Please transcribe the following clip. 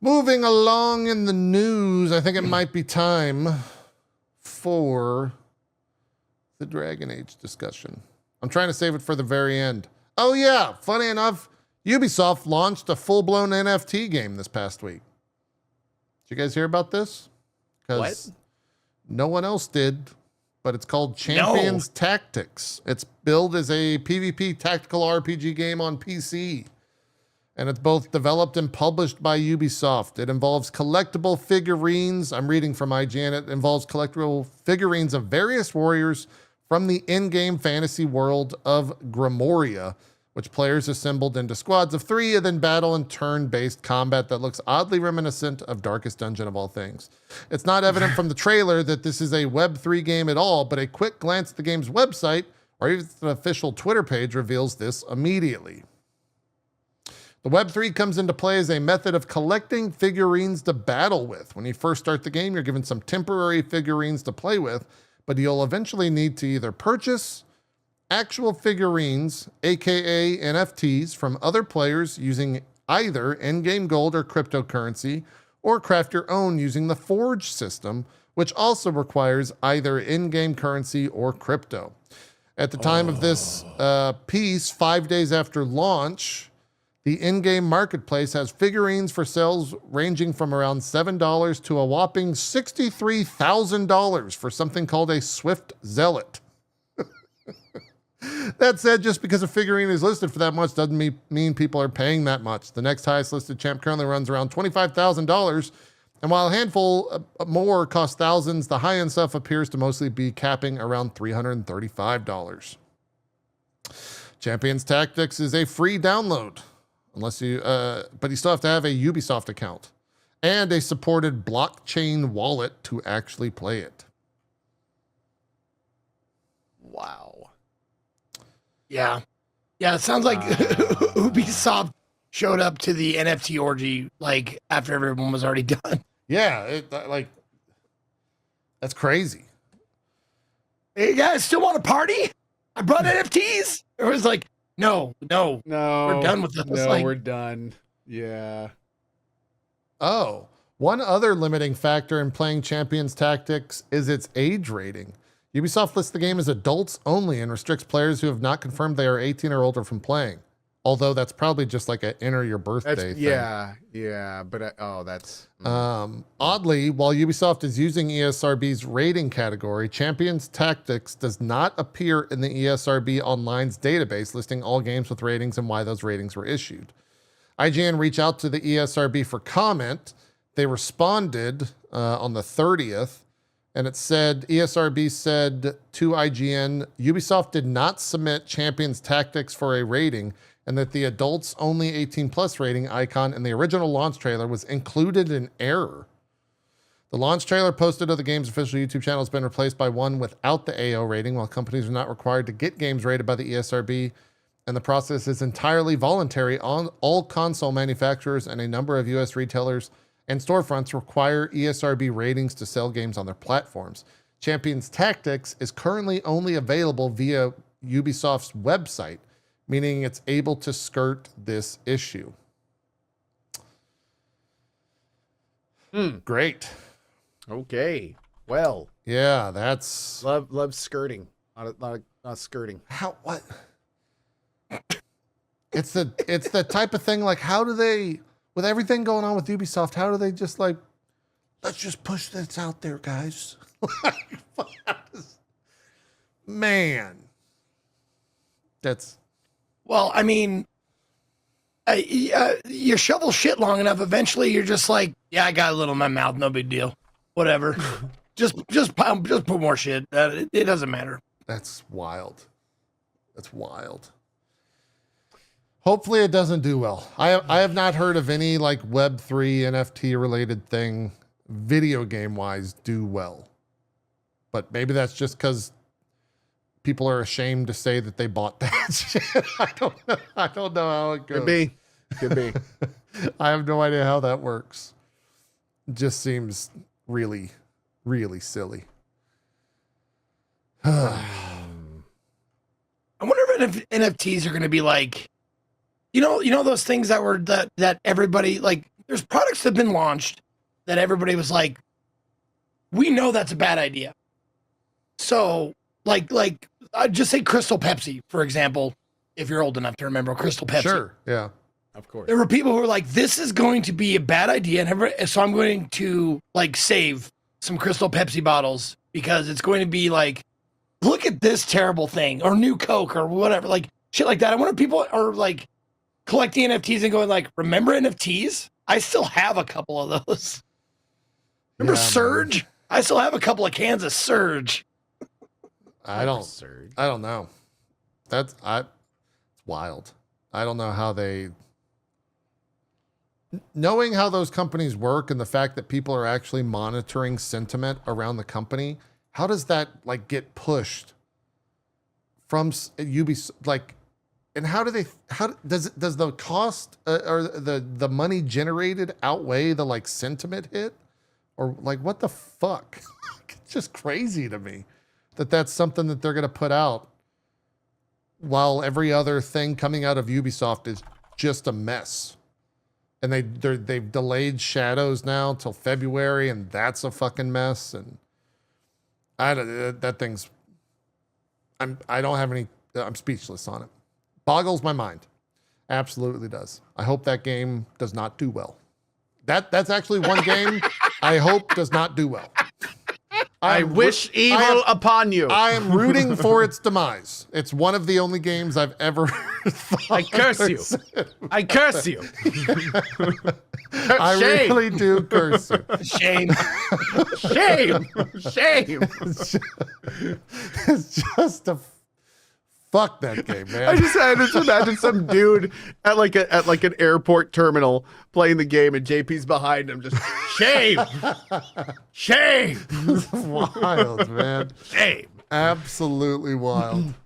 Moving along in the news, I think it might be time for the Dragon Age discussion. I'm trying to save it for the very end. Oh yeah, funny enough, Ubisoft launched a full-blown NFT game this past week. Did you guys hear about this? Because no one else did, but it's called Champions Tactics. It's billed as a PvP tactical RPG game on PC. And it's both developed and published by Ubisoft. It involves collectible figurines. I'm reading from IGN. It involves collectible figurines of various warriors from the in-game fantasy world of Grimoria, which players assembled into squads of 3 and then battle in turn-based combat that looks oddly reminiscent of Darkest Dungeon of all things. It's not evident from the trailer that this is a Web3 game at all, but a quick glance at the game's website or even the official Twitter page reveals this immediately. The Web3 comes into play as a method of collecting figurines to battle with. When you first start the game, you're given some temporary figurines to play with, but you'll eventually need to either purchase actual figurines, aka NFTs, from other players using either in-game gold or cryptocurrency, or craft your own using the Forge system, which also requires either in-game currency or crypto. At the time of this piece, 5 days after launch, the in-game marketplace has figurines for sales ranging from around $7 to a whopping $63,000 for something called a Swift Zealot. That said, just because a figurine is listed for that much doesn't mean people are paying that much. The next highest listed champ currently runs around $25,000, and while a handful more cost thousands, the high-end stuff appears to mostly be capping around $335. Champions Tactics is a free download. But you still have to have a Ubisoft account and a supported blockchain wallet to actually play it. Wow. Yeah. Yeah, it sounds like Ubisoft showed up to the NFT orgy like after everyone was already done. Yeah, that's crazy. Hey, you guys still want to party? I brought NFTs. It was like, no, we're done with this. No, we're done. Yeah. Oh, one other limiting factor in playing Champions Tactics is its age rating. Ubisoft lists the game as adults only and restricts players who have not confirmed they are 18 or older from playing. Although that's probably just like an enter your birthday thing. Yeah. But that's oddly, while Ubisoft is using ESRB's rating category, Champions Tactics does not appear in the ESRB Online's database listing all games with ratings and why those ratings were issued. IGN reached out to the ESRB for comment. They responded on the 30th, and it said, ESRB said to IGN, Ubisoft did not submit Champions Tactics for a rating, and that the adults only 18 plus rating icon in the original launch trailer was included in error. The launch trailer posted to the game's official YouTube channel has been replaced by one without the AO rating, while companies are not required to get games rated by the ESRB, and the process is entirely voluntary. On all console manufacturers and a number of US retailers and storefronts require ESRB ratings to sell games on their platforms. Champions Tactics is currently only available via Ubisoft's website, meaning it's able to skirt this issue. Great. okay. Well, Yeah, that's love skirting, not skirting. how what? It's the type of thing like how do they, with everything going on with Ubisoft, how do they just like, let's just push this out there, guys? Man, that's Well, I mean, you shovel shit long enough, eventually you're just like, yeah, I got a little in my mouth, no big deal, whatever. just put more shit. It doesn't matter. That's wild. That's wild. Hopefully it doesn't do well. I have not heard of any like Web3 NFT related thing video game wise do well. But maybe that's just because people are ashamed to say that they bought that shit. I don't know how it goes. Could be. I have no idea how that works. It just seems really, really silly. I wonder if NFTs are going to be like, you know those things that were that everybody like there's products that have been launched that everybody was like, we know that's a bad idea. So like I'd just say Crystal Pepsi, for example, if you're old enough to remember Crystal Pepsi. Sure. Yeah. Of course. There were people who were like, this is going to be a bad idea. And so I'm going to like save some Crystal Pepsi bottles because it's going to be like, look at this terrible thing, or new Coke or whatever, like shit like that. I wonder if people are like collecting NFTs and going like, remember NFTs? I still have a couple of those. Remember Yeah, Surge? I still have a couple of cans of Surge. I don't Surge. know. It's wild. I don't know how they, knowing how those companies work and the fact that people are actually monitoring sentiment around the company, how does that like get pushed from Ubisoft? Like, and how does the cost or the money generated outweigh the like sentiment hit, or like what the fuck? It's just crazy to me that that's something that they're gonna put out while every other thing coming out of Ubisoft is just a mess. And they've delayed Shadows now till February, and that's a fucking mess. And that thing's, I don't have any, I'm speechless on it. Boggles my mind. Absolutely does. I hope that game does not do well. That's actually one game I hope does not do well. I wish evil upon you. I am rooting for its demise. It's one of the only games I've ever thought. I curse you. I curse you. I Shame. really do curse you. Shame. Shame. Shame. It's just a fuck that game, I man. just imagine some dude at like an airport terminal playing the game, and JP's behind him, just shame, shame, Wild, man. shame. Absolutely wild.